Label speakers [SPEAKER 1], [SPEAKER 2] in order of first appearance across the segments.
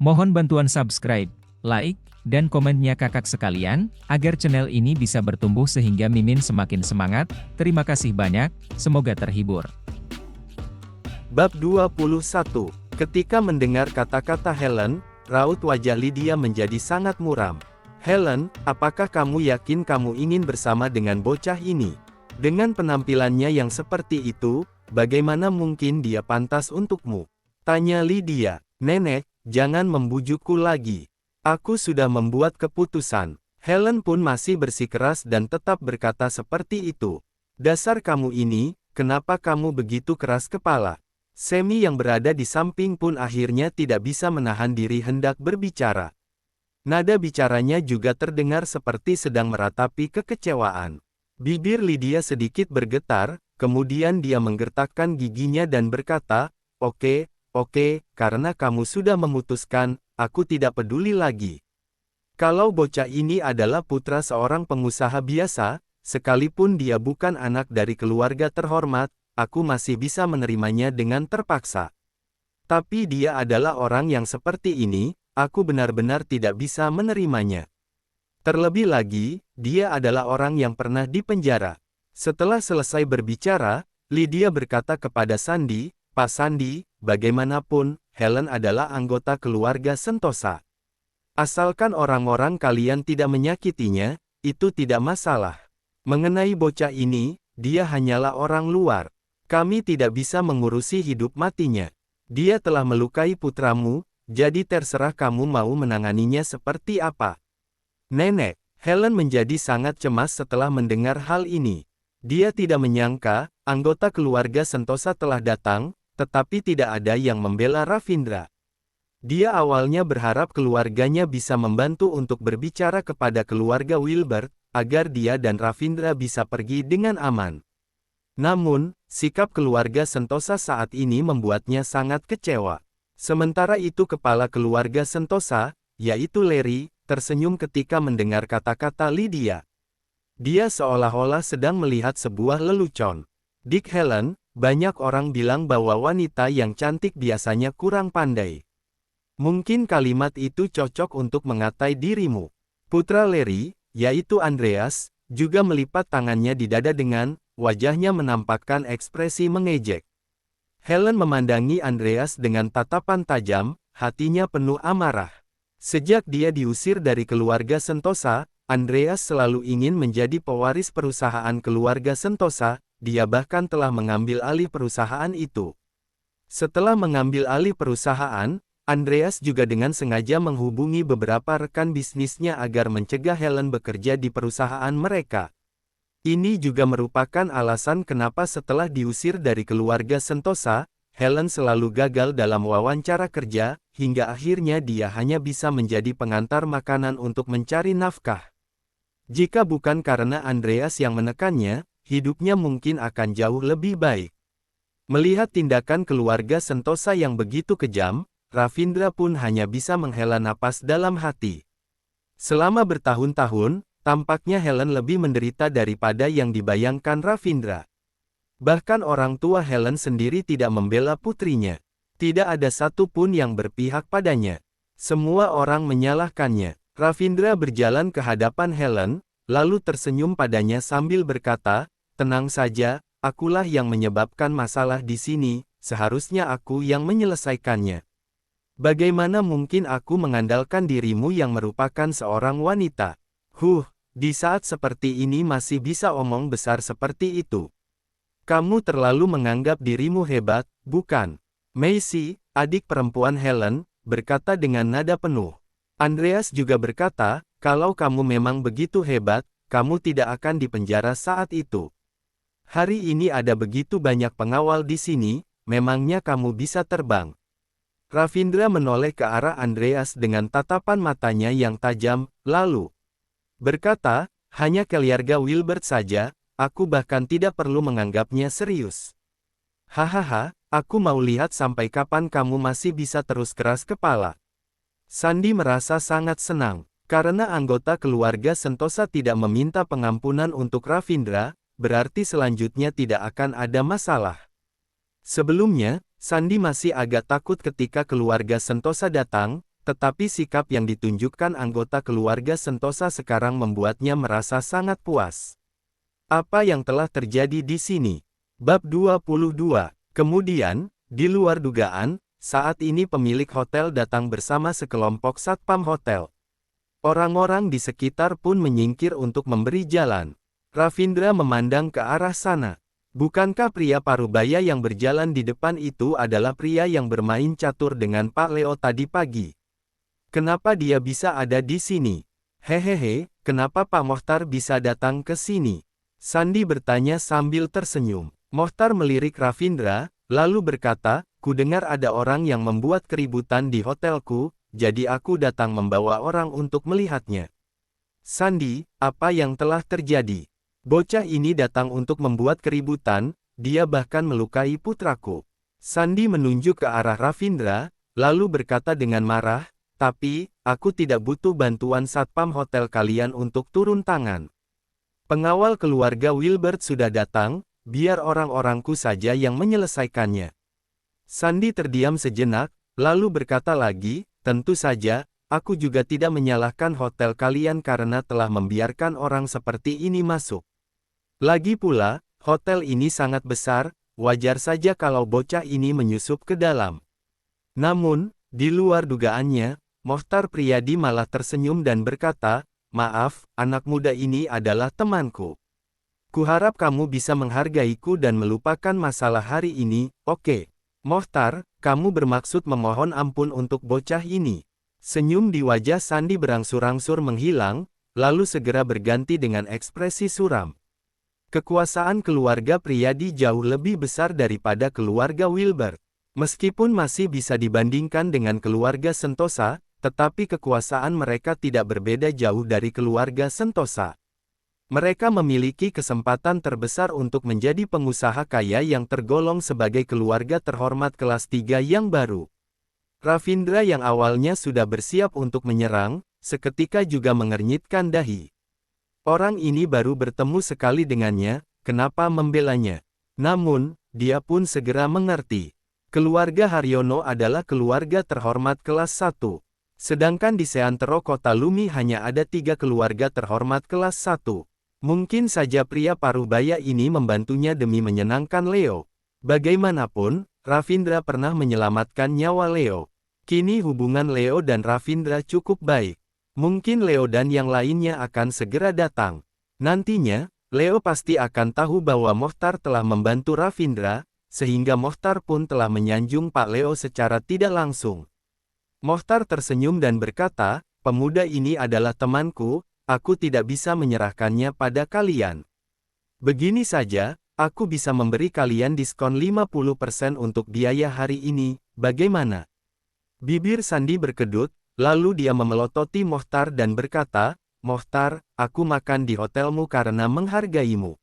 [SPEAKER 1] Mohon bantuan subscribe, like, dan komennya kakak sekalian, agar channel ini bisa bertumbuh sehingga Mimin semakin semangat. Terima kasih banyak, semoga terhibur.
[SPEAKER 2] Bab 21. Ketika mendengar kata-kata Helen, raut wajah Lydia menjadi sangat muram. Helen, apakah kamu yakin kamu ingin bersama dengan bocah ini? Dengan penampilannya yang seperti itu, bagaimana mungkin dia pantas untukmu? Tanya Lydia. Nenek, jangan membujukku lagi. Aku sudah membuat keputusan. Helen pun masih bersikeras dan tetap berkata seperti itu. Dasar kamu ini, kenapa kamu begitu keras kepala? Semi yang berada di samping pun akhirnya tidak bisa menahan diri hendak berbicara. Nada bicaranya juga terdengar seperti sedang meratapi kekecewaan. Bibir Lydia sedikit bergetar, kemudian dia menggertakkan giginya dan berkata, Oke, karena kamu sudah memutuskan, aku tidak peduli lagi. Kalau bocah ini adalah putra seorang pengusaha biasa, sekalipun dia bukan anak dari keluarga terhormat, aku masih bisa menerimanya dengan terpaksa. Tapi dia adalah orang yang seperti ini, aku benar-benar tidak bisa menerimanya. Terlebih lagi, dia adalah orang yang pernah dipenjara. Setelah selesai berbicara, Lydia berkata kepada Sandy, Pak Sandy, bagaimanapun, Helen adalah anggota keluarga Sentosa. Asalkan orang-orang kalian tidak menyakitinya, itu tidak masalah. Mengenai bocah ini, dia hanyalah orang luar. Kami tidak bisa mengurusi hidup matinya. Dia telah melukai putramu, jadi terserah kamu mau menanganinya seperti apa. Nenek, Helen menjadi sangat cemas setelah mendengar hal ini. Dia tidak menyangka, anggota keluarga Sentosa telah datang, tetapi tidak ada yang membela Ravindra. Dia awalnya berharap keluarganya bisa membantu untuk berbicara kepada keluarga Wilbert, agar dia dan Ravindra bisa pergi dengan aman. Namun, sikap keluarga Sentosa saat ini membuatnya sangat kecewa. Sementara itu kepala keluarga Sentosa, yaitu Larry, tersenyum ketika mendengar kata-kata Lydia. Dia seolah-olah sedang melihat sebuah lelucon. Dick Helen, banyak orang bilang bahwa wanita yang cantik biasanya kurang pandai. Mungkin kalimat itu cocok untuk mengatai dirimu. Putra Larry, yaitu Andreas, juga melipat tangannya di dada dengan, wajahnya menampakkan ekspresi mengejek. Helen memandangi Andreas dengan tatapan tajam, hatinya penuh amarah. Sejak dia diusir dari keluarga Sentosa, Andreas selalu ingin menjadi pewaris perusahaan keluarga Sentosa, dia bahkan telah mengambil alih perusahaan itu. Setelah mengambil alih perusahaan, Andreas juga dengan sengaja menghubungi beberapa rekan bisnisnya agar mencegah Helen bekerja di perusahaan mereka. Ini juga merupakan alasan kenapa setelah diusir dari keluarga Sentosa, Helen selalu gagal dalam wawancara kerja, hingga akhirnya dia hanya bisa menjadi pengantar makanan untuk mencari nafkah. Jika bukan karena Andreas yang menekannya, hidupnya mungkin akan jauh lebih baik. Melihat tindakan keluarga Sentosa yang begitu kejam, Ravindra pun hanya bisa menghela napas dalam hati. Selama bertahun-tahun, tampaknya Helen lebih menderita daripada yang dibayangkan Ravindra. Bahkan orang tua Helen sendiri tidak membela putrinya. Tidak ada satu pun yang berpihak padanya. Semua orang menyalahkannya. Ravindra berjalan ke hadapan Helen, lalu tersenyum padanya sambil berkata, tenang saja, akulah yang menyebabkan masalah di sini, seharusnya aku yang menyelesaikannya. Bagaimana mungkin aku mengandalkan dirimu yang merupakan seorang wanita? Di saat seperti ini masih bisa omong besar seperti itu. Kamu terlalu menganggap dirimu hebat, bukan? Macy, adik perempuan Helen, berkata dengan nada penuh. Andreas juga berkata, kalau kamu memang begitu hebat, kamu tidak akan dipenjara saat itu. Hari ini ada begitu banyak pengawal di sini, memangnya kamu bisa terbang? Ravindra menoleh ke arah Andreas dengan tatapan matanya yang tajam, lalu berkata, hanya keluarga Wilbert saja, aku bahkan tidak perlu menganggapnya serius. Hahaha, aku mau lihat sampai kapan kamu masih bisa terus keras kepala. Sandy merasa sangat senang, karena anggota keluarga Sentosa tidak meminta pengampunan untuk Ravindra, berarti selanjutnya tidak akan ada masalah. Sebelumnya, Sandy masih agak takut ketika keluarga Sentosa datang, tetapi sikap yang ditunjukkan anggota keluarga Sentosa sekarang membuatnya merasa sangat puas. Apa yang telah terjadi di sini? Bab 22. Kemudian, di luar dugaan, saat ini pemilik hotel datang bersama sekelompok satpam hotel. Orang-orang di sekitar pun menyingkir untuk memberi jalan. Ravindra memandang ke arah sana. Bukankah pria parubaya yang berjalan di depan itu adalah pria yang bermain catur dengan Pak Leo tadi pagi? Kenapa dia bisa ada di sini? Hehehe, kenapa Pak Mohtar bisa datang ke sini? Sandi bertanya sambil tersenyum. Mohtar melirik Ravindra, lalu berkata, "Kudengar ada orang yang membuat keributan di hotelku, jadi aku datang membawa orang untuk melihatnya." Sandi, apa yang telah terjadi? Bocah ini datang untuk membuat keributan, dia bahkan melukai putraku. Sandi menunjuk ke arah Ravindra, lalu berkata dengan marah, "Tapi, aku tidak butuh bantuan satpam hotel kalian untuk turun tangan. Pengawal keluarga Wilbert sudah datang, biar orang-orangku saja yang menyelesaikannya." Sandi terdiam sejenak, lalu berkata lagi, "Tentu saja, aku juga tidak menyalahkan hotel kalian karena telah membiarkan orang seperti ini masuk. Lagi pula, hotel ini sangat besar, wajar saja kalau bocah ini menyusup ke dalam." Namun, di luar dugaannya, Mohtar Priyadi malah tersenyum dan berkata, "Maaf, anak muda ini adalah temanku. Kuharap kamu bisa menghargaiku dan melupakan masalah hari ini, oke? Mohtar, kamu bermaksud memohon ampun untuk bocah ini?" Senyum di wajah Sandi berangsur-angsur menghilang, lalu segera berganti dengan ekspresi suram. Kekuasaan keluarga Priyadi jauh lebih besar daripada keluarga Wilbert. Meskipun masih bisa dibandingkan dengan keluarga Sentosa, tetapi kekuasaan mereka tidak berbeda jauh dari keluarga Sentosa. Mereka memiliki kesempatan terbesar untuk menjadi pengusaha kaya yang tergolong sebagai keluarga terhormat kelas 3 yang baru. Ravindra yang awalnya sudah bersiap untuk menyerang, seketika juga mengernyitkan dahi. Orang ini baru bertemu sekali dengannya, kenapa membelanya? Namun, dia pun segera mengerti. Keluarga Haryono adalah keluarga terhormat kelas 1. Sedangkan di seantero kota Lumi hanya ada 3 keluarga terhormat kelas 1. Mungkin saja pria parubaya ini membantunya demi menyenangkan Leo. Bagaimanapun, Ravindra pernah menyelamatkan nyawa Leo. Kini hubungan Leo dan Ravindra cukup baik. Mungkin Leo dan yang lainnya akan segera datang. Nantinya, Leo pasti akan tahu bahwa Mohtar telah membantu Ravindra, sehingga Mohtar pun telah menyanjung Pak Leo secara tidak langsung. Mohtar tersenyum dan berkata, "Pemuda ini adalah temanku, aku tidak bisa menyerahkannya pada kalian. Begini saja, aku bisa memberi kalian diskon 50% untuk biaya hari ini, bagaimana?" Bibir Sandi berkedut, lalu dia memelototi Mohtar dan berkata, "Mohtar, aku makan di hotelmu karena menghargaimu.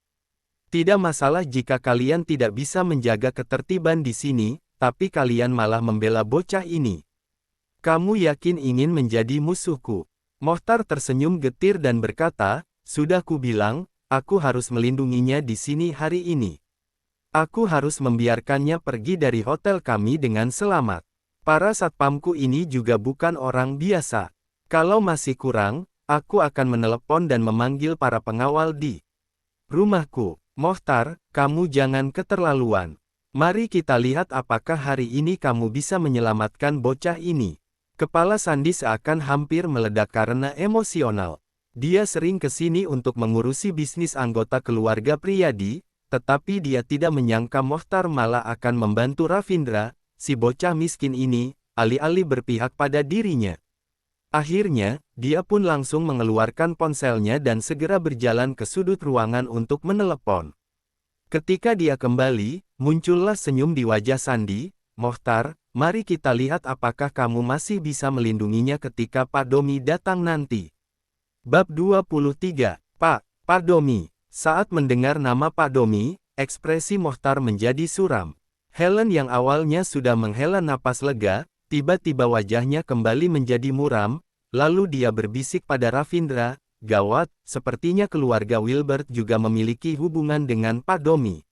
[SPEAKER 2] Tidak masalah jika kalian tidak bisa menjaga ketertiban di sini, tapi kalian malah membela bocah ini. Kamu yakin ingin menjadi musuhku?" Mohtar tersenyum getir dan berkata, "Sudah kubilang, aku harus melindunginya di sini hari ini. Aku harus membiarkannya pergi dari hotel kami dengan selamat. Para satpamku ini juga bukan orang biasa. Kalau masih kurang, aku akan menelepon dan memanggil para pengawal di rumahku. Mohtar, kamu jangan keterlaluan. Mari kita lihat apakah hari ini kamu bisa menyelamatkan bocah ini." Kepala Sandi seakan hampir meledak karena emosional. Dia sering ke sini untuk mengurusi bisnis anggota keluarga Priyadi, tetapi dia tidak menyangka Mohtar malah akan membantu Ravindra, si bocah miskin ini, alih-alih berpihak pada dirinya. Akhirnya, dia pun langsung mengeluarkan ponselnya dan segera berjalan ke sudut ruangan untuk menelepon. Ketika dia kembali, muncullah senyum di wajah Sandi. "Mohtar, mari kita lihat apakah kamu masih bisa melindunginya ketika Pak Domi datang nanti." Bab 23. Pak Domi. Saat mendengar nama Pak Domi, ekspresi Mohtar menjadi suram. Helen yang awalnya sudah menghela napas lega, tiba-tiba wajahnya kembali menjadi muram, lalu dia berbisik pada Ravindra, "Gawat, sepertinya keluarga Wilbert juga memiliki hubungan dengan Pak Domi."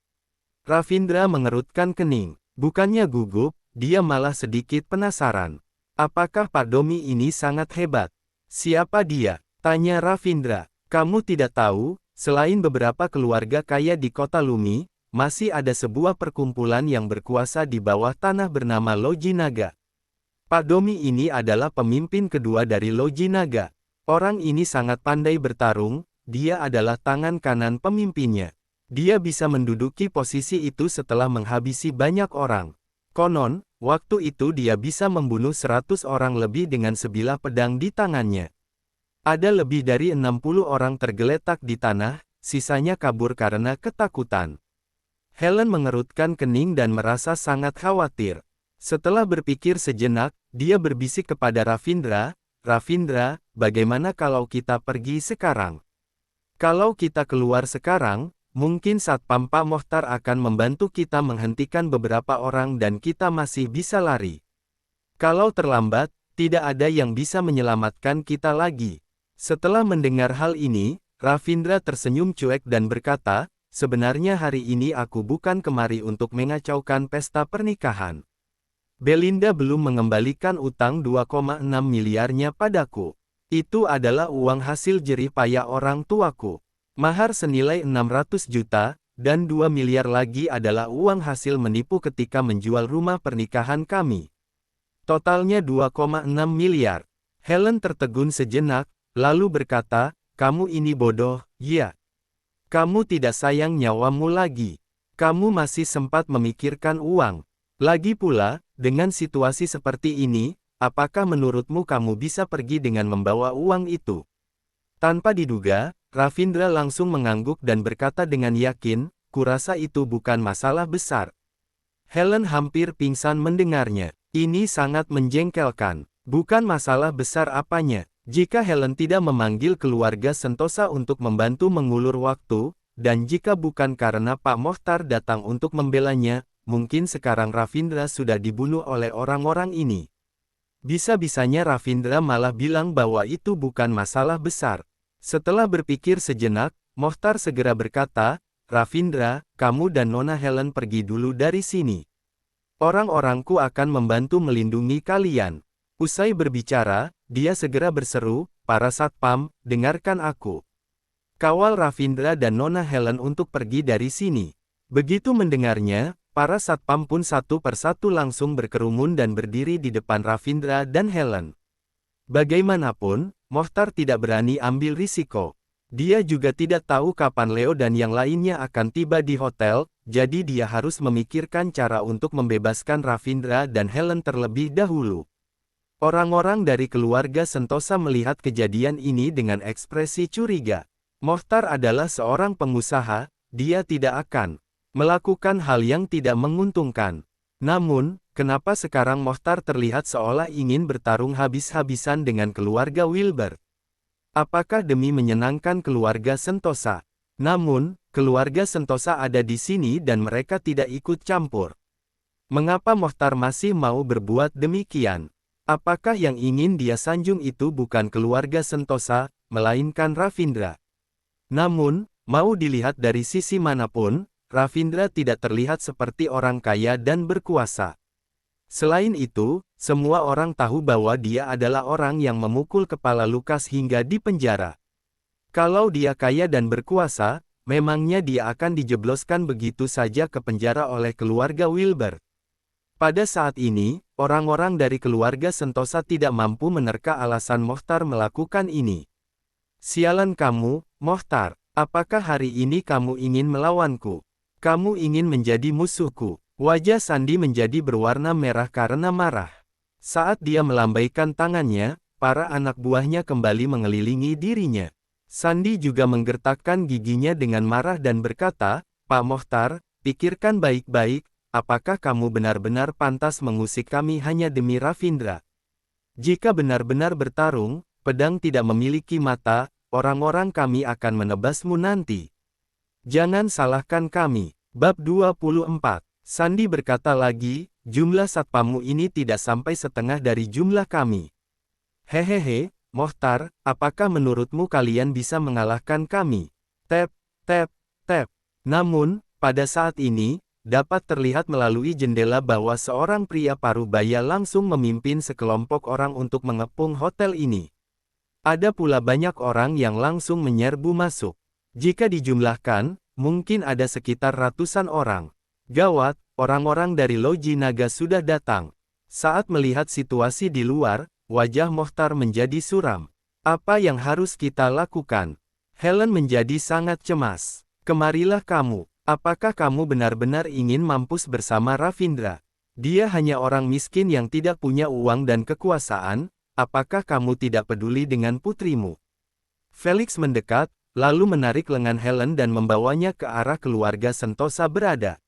[SPEAKER 2] Ravindra mengerutkan kening. Bukannya gugup, dia malah sedikit penasaran. Apakah Pak Domi ini sangat hebat? Siapa dia? Tanya Ravindra. Kamu tidak tahu, selain beberapa keluarga kaya di kota Lumi, masih ada sebuah perkumpulan yang berkuasa di bawah tanah bernama Loji Naga. Pak Domi ini adalah pemimpin kedua dari Loji Naga. Orang ini sangat pandai bertarung, dia adalah tangan kanan pemimpinnya. Dia bisa menduduki posisi itu setelah menghabisi banyak orang. Konon, waktu itu dia bisa membunuh 100 orang lebih dengan sebilah pedang di tangannya. Ada lebih dari 60 orang tergeletak di tanah, sisanya kabur karena ketakutan. Helen mengerutkan kening dan merasa sangat khawatir. Setelah berpikir sejenak, dia berbisik kepada Ravindra, "Ravindra, bagaimana kalau kita pergi sekarang? Kalau kita keluar sekarang, mungkin Satpam Pak Mohtar akan membantu kita menghentikan beberapa orang dan kita masih bisa lari. Kalau terlambat, tidak ada yang bisa menyelamatkan kita lagi." Setelah mendengar hal ini, Ravindra tersenyum cuek dan berkata, "Sebenarnya hari ini aku bukan kemari untuk mengacaukan pesta pernikahan. Belinda belum mengembalikan utang 2,6 miliarnya padaku. Itu adalah uang hasil jerih payah orang tuaku. Mahar senilai 600 juta, dan 2 miliar lagi adalah uang hasil menipu ketika menjual rumah pernikahan kami. Totalnya 2,6 miliar. Helen tertegun sejenak, lalu berkata, "Kamu ini bodoh, ya? Kamu tidak sayang nyawamu lagi. Kamu masih sempat memikirkan uang. Lagi pula, dengan situasi seperti ini, apakah menurutmu kamu bisa pergi dengan membawa uang itu?" Tanpa diduga, Ravindra langsung mengangguk dan berkata dengan yakin, "Kurasa itu bukan masalah besar." Helen hampir pingsan mendengarnya. Ini sangat menjengkelkan. Bukan masalah besar apanya. Jika Helen tidak memanggil keluarga Sentosa untuk membantu mengulur waktu, dan jika bukan karena Pak Mohtar datang untuk membelanya, mungkin sekarang Ravindra sudah dibunuh oleh orang-orang ini. Bisa-bisanya Ravindra malah bilang bahwa itu bukan masalah besar. Setelah berpikir sejenak, Mohtar segera berkata, "Ravindra, kamu dan Nona Helen pergi dulu dari sini. Orang-orangku akan membantu melindungi kalian." Usai berbicara, dia segera berseru, "Para satpam, dengarkan aku. Kawal Ravindra dan Nona Helen untuk pergi dari sini." Begitu mendengarnya, para satpam pun satu persatu langsung berkerumun dan berdiri di depan Ravindra dan Helen. Bagaimanapun, Mohtar tidak berani ambil risiko. Dia juga tidak tahu kapan Leo dan yang lainnya akan tiba di hotel, jadi dia harus memikirkan cara untuk membebaskan Ravindra dan Helen terlebih dahulu. Orang-orang dari keluarga Sentosa melihat kejadian ini dengan ekspresi curiga. Mohtar adalah seorang pengusaha, dia tidak akan melakukan hal yang tidak menguntungkan. Namun, kenapa sekarang Mohtar terlihat seolah ingin bertarung habis-habisan dengan keluarga Wilbur? Apakah demi menyenangkan keluarga Sentosa? Namun, keluarga Sentosa ada di sini dan mereka tidak ikut campur. Mengapa Mohtar masih mau berbuat demikian? Apakah yang ingin dia sanjung itu bukan keluarga Sentosa, melainkan Ravindra? Namun, mau dilihat dari sisi manapun, Ravindra tidak terlihat seperti orang kaya dan berkuasa. Selain itu, semua orang tahu bahwa dia adalah orang yang memukul kepala Lukas hingga di penjara. Kalau dia kaya dan berkuasa, memangnya dia akan dijebloskan begitu saja ke penjara oleh keluarga Wilbur. Pada saat ini, orang-orang dari keluarga Sentosa tidak mampu menerka alasan Mohtar melakukan ini. "Sialan kamu, Mohtar, apakah hari ini kamu ingin melawanku? Kamu ingin menjadi musuhku?" Wajah Sandi menjadi berwarna merah karena marah. Saat dia melambaikan tangannya, para anak buahnya kembali mengelilingi dirinya. Sandi juga menggertakkan giginya dengan marah dan berkata, "Pak Mohtar, pikirkan baik-baik. Apakah kamu benar-benar pantas mengusik kami hanya demi Ravindra? Jika benar-benar bertarung, pedang tidak memiliki mata, orang-orang kami akan menebasmu nanti. Jangan salahkan kami." Bab 24. Sandi berkata lagi, "Jumlah satpammu ini tidak sampai setengah dari jumlah kami. Hehehe, Mohtar, apakah menurutmu kalian bisa mengalahkan kami?" Tap, tap, tap. Namun, pada saat ini, dapat terlihat melalui jendela bahwa seorang pria parubaya langsung memimpin sekelompok orang untuk mengepung hotel ini. Ada pula banyak orang yang langsung menyerbu masuk. Jika dijumlahkan, mungkin ada sekitar ratusan orang. Gawat, orang-orang dari Loji Naga sudah datang. Saat melihat situasi di luar, wajah Mohtar menjadi suram. Apa yang harus kita lakukan? Helen menjadi sangat cemas. Kemarilah kamu. Apakah kamu benar-benar ingin mampus bersama Ravindra? Dia hanya orang miskin yang tidak punya uang dan kekuasaan. Apakah kamu tidak peduli dengan putrimu? Felix mendekat, lalu menarik lengan Helen dan membawanya ke arah keluarga Sentosa berada.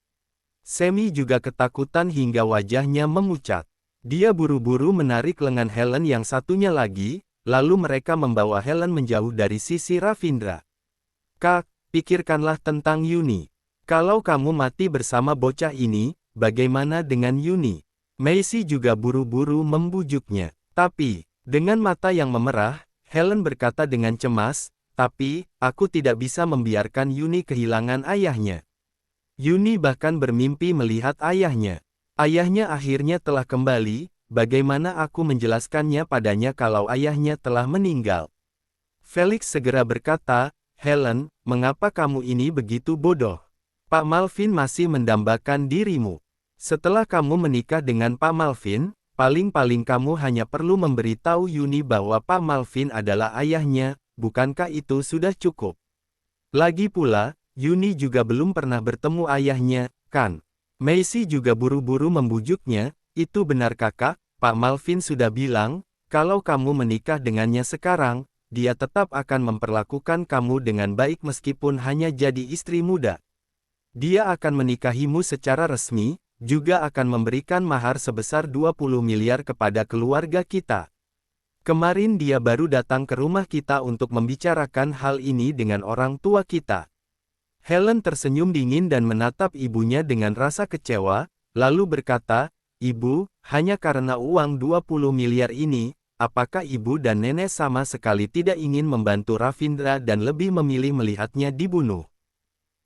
[SPEAKER 2] Semi juga ketakutan hingga wajahnya memucat. Dia buru-buru menarik lengan Helen yang satunya lagi, lalu mereka membawa Helen menjauh dari sisi Ravindra. Kak, pikirkanlah tentang Yuni. Kalau kamu mati bersama bocah ini, bagaimana dengan Yuni? Maisy juga buru-buru membujuknya. Tapi, dengan mata yang memerah, Helen berkata dengan cemas, tapi, aku tidak bisa membiarkan Yuni kehilangan ayahnya. Yuni bahkan bermimpi melihat ayahnya. Ayahnya akhirnya telah kembali, bagaimana aku menjelaskannya padanya kalau ayahnya telah meninggal? Felix segera berkata, Helen, mengapa kamu ini begitu bodoh? Pak Malvin masih mendambakan dirimu. Setelah kamu menikah dengan Pak Malvin, paling-paling kamu hanya perlu memberitahu Yuni bahwa Pak Malvin adalah ayahnya, bukankah itu sudah cukup? Lagi pula, Yuni juga belum pernah bertemu ayahnya, kan? Maisy juga buru-buru membujuknya, itu benar kakak, Pak Malvin sudah bilang, kalau kamu menikah dengannya sekarang, dia tetap akan memperlakukan kamu dengan baik meskipun hanya jadi istri muda. Dia akan menikahimu secara resmi, juga akan memberikan mahar sebesar 20 miliar kepada keluarga kita. Kemarin dia baru datang ke rumah kita untuk membicarakan hal ini dengan orang tua kita. Helen tersenyum dingin dan menatap ibunya dengan rasa kecewa, lalu berkata, Ibu, hanya karena uang 20 miliar ini, apakah ibu dan nenek sama sekali tidak ingin membantu Ravindra dan lebih memilih melihatnya dibunuh?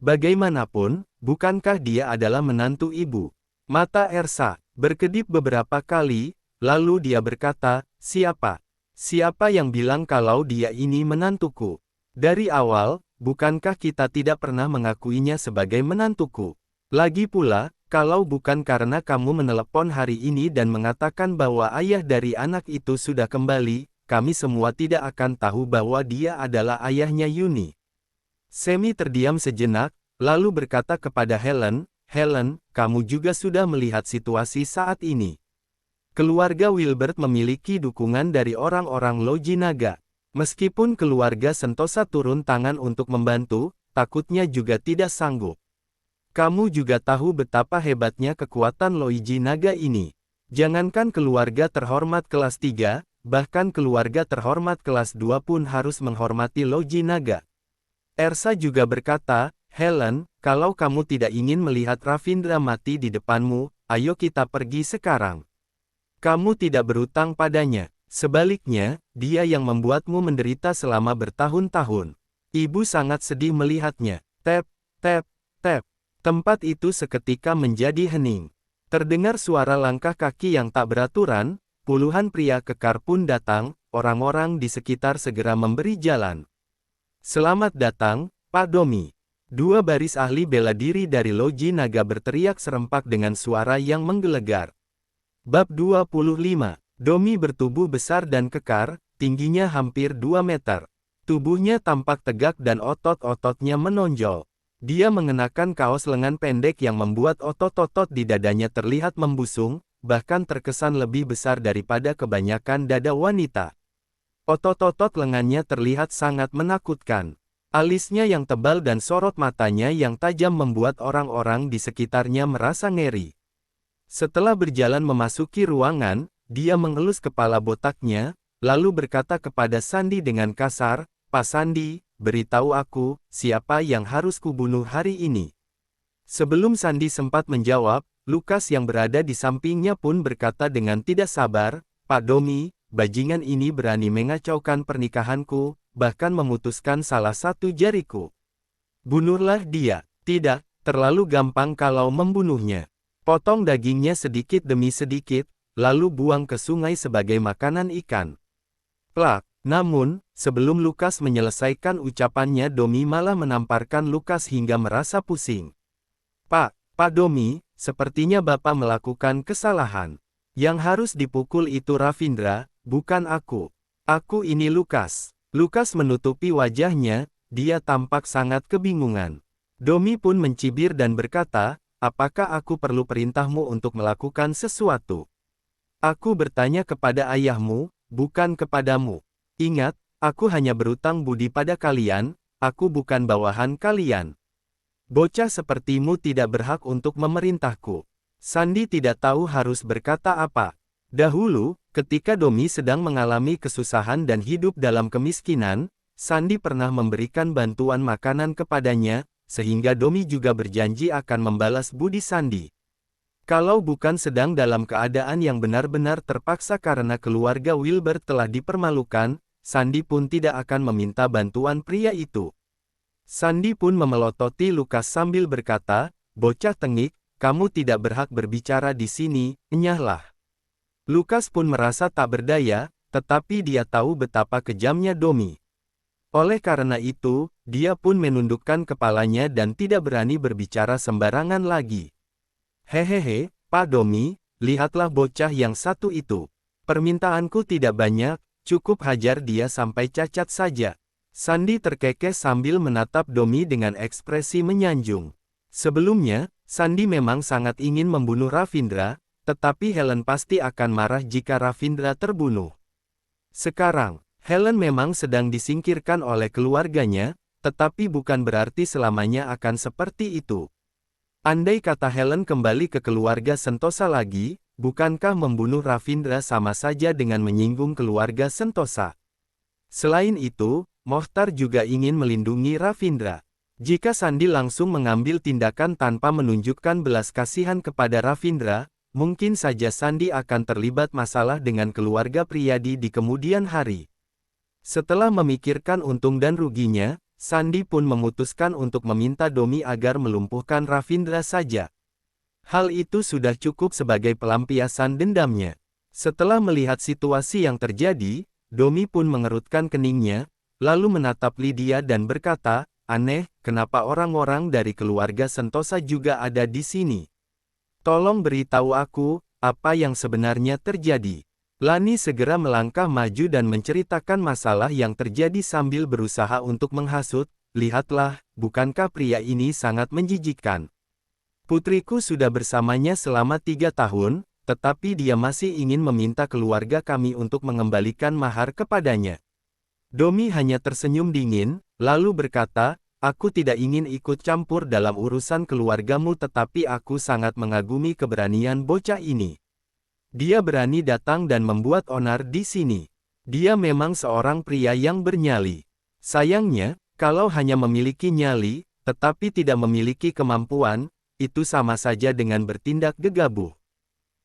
[SPEAKER 2] Bagaimanapun, bukankah dia adalah menantu ibu? Mata Ersa berkedip beberapa kali, lalu dia berkata, siapa? Siapa yang bilang kalau dia ini menantuku? Dari awal, bukankah kita tidak pernah mengakuinya sebagai menantuku? Lagi pula, kalau bukan karena kamu menelepon hari ini dan mengatakan bahwa ayah dari anak itu sudah kembali, kami semua tidak akan tahu bahwa dia adalah ayahnya Yuni. Semi terdiam sejenak, lalu berkata kepada Helen, Helen, kamu juga sudah melihat situasi saat ini. Keluarga Wilbert memiliki dukungan dari orang-orang Loji Naga. Meskipun keluarga Sentosa turun tangan untuk membantu, takutnya juga tidak sanggup. Kamu juga tahu betapa hebatnya kekuatan Loji Naga ini. Jangankan keluarga terhormat kelas 3, bahkan keluarga terhormat kelas 2 pun harus menghormati Loji Naga. Ersa juga berkata, Helen, kalau kamu tidak ingin melihat Ravindra mati di depanmu, ayo kita pergi sekarang. Kamu tidak berutang padanya. Sebaliknya, dia yang membuatmu menderita selama bertahun-tahun. Ibu sangat sedih melihatnya. Tap, tap, tap. Tempat itu seketika menjadi hening. Terdengar suara langkah kaki yang tak beraturan, puluhan pria kekar pun datang, orang-orang di sekitar segera memberi jalan. Selamat datang, Pak Domi. Dua baris ahli bela diri dari Loji Naga berteriak serempak dengan suara yang menggelegar. Bab 25. Domi bertubuh besar dan kekar, tingginya hampir 2 meter. Tubuhnya tampak tegak dan otot-ototnya menonjol. Dia mengenakan kaos lengan pendek yang membuat otot-otot di dadanya terlihat membusung, bahkan terkesan lebih besar daripada kebanyakan dada wanita. Otot-otot lengannya terlihat sangat menakutkan. Alisnya yang tebal dan sorot matanya yang tajam membuat orang-orang di sekitarnya merasa ngeri. Setelah berjalan memasuki ruangan, dia mengelus kepala botaknya, lalu berkata kepada Sandi dengan kasar, Pak Sandi, beritahu aku, siapa yang harus kubunuh hari ini? Sebelum Sandi sempat menjawab, Lukas yang berada di sampingnya pun berkata dengan tidak sabar, Pak Domi, bajingan ini berani mengacaukan pernikahanku, bahkan memutuskan salah satu jariku. Bunuhlah dia. Tidak, Terlalu gampang kalau membunuhnya. Potong dagingnya sedikit demi sedikit, lalu buang ke sungai sebagai makanan ikan. Plak. Namun, sebelum Lukas menyelesaikan ucapannya, Domi malah menamparkan Lukas hingga merasa pusing. Pak Domi, sepertinya Bapak melakukan kesalahan. Yang harus dipukul itu Ravindra, bukan aku. Aku ini Lukas. Lukas menutupi wajahnya, dia tampak sangat kebingungan. Domi pun mencibir dan berkata, apakah aku perlu perintahmu untuk melakukan sesuatu? Aku bertanya kepada ayahmu, bukan kepadamu. Ingat, aku hanya berutang budi pada kalian, aku bukan bawahan kalian. Bocah sepertimu tidak berhak untuk memerintahku. Sandi tidak tahu harus berkata apa. Dahulu, ketika Domi sedang mengalami kesusahan dan hidup dalam kemiskinan, Sandi pernah memberikan bantuan makanan kepadanya, sehingga Domi juga berjanji akan membalas budi Sandi. Kalau bukan sedang dalam keadaan yang benar-benar terpaksa karena keluarga Wilbur telah dipermalukan, Sandi pun tidak akan meminta bantuan pria itu. Sandi pun memelototi Lukas sambil berkata, bocah tengik, kamu tidak berhak berbicara di sini, enyahlah. Lukas pun merasa tak berdaya, tetapi dia tahu betapa kejamnya Domi. Oleh karena itu, dia pun menundukkan kepalanya dan tidak berani berbicara sembarangan lagi. Hehehe, Pak Domi, lihatlah bocah yang satu itu. Permintaanku tidak banyak, cukup hajar dia sampai cacat saja. Sandi terkekeh sambil menatap Domi dengan ekspresi menyanjung. Sebelumnya, Sandi memang sangat ingin membunuh Ravindra, tetapi Helen pasti akan marah jika Ravindra terbunuh. Sekarang, Helen memang sedang disingkirkan oleh keluarganya, tetapi bukan berarti selamanya akan seperti itu. Andai kata Helen kembali ke keluarga Sentosa lagi, bukankah membunuh Ravindra sama saja dengan menyinggung keluarga Sentosa? Selain itu, Mohtar juga ingin melindungi Ravindra. Jika Sandi langsung mengambil tindakan tanpa menunjukkan belas kasihan kepada Ravindra, mungkin saja Sandi akan terlibat masalah dengan keluarga Priyadi di kemudian hari. Setelah memikirkan untung dan ruginya, Sandi pun memutuskan untuk meminta Domi agar melumpuhkan Ravindra saja. Hal itu sudah cukup sebagai pelampiasan dendamnya. Setelah melihat situasi yang terjadi, Domi pun mengerutkan keningnya, lalu menatap Lydia dan berkata, aneh, kenapa orang-orang dari keluarga Sentosa juga ada di sini? Tolong beritahu aku, apa yang sebenarnya terjadi. Lani segera melangkah maju dan menceritakan masalah yang terjadi sambil berusaha untuk menghasut, lihatlah, bukankah pria ini sangat menjijikkan? Putriku sudah bersamanya selama 3 tahun, tetapi dia masih ingin meminta keluarga kami untuk mengembalikan mahar kepadanya. Domi hanya tersenyum dingin, lalu berkata, aku tidak ingin ikut campur dalam urusan keluargamu tetapi aku sangat mengagumi keberanian bocah ini. Dia berani datang dan membuat onar di sini. Dia memang seorang pria yang bernyali. Sayangnya, kalau hanya memiliki nyali, tetapi tidak memiliki kemampuan, itu sama saja dengan bertindak gegabah.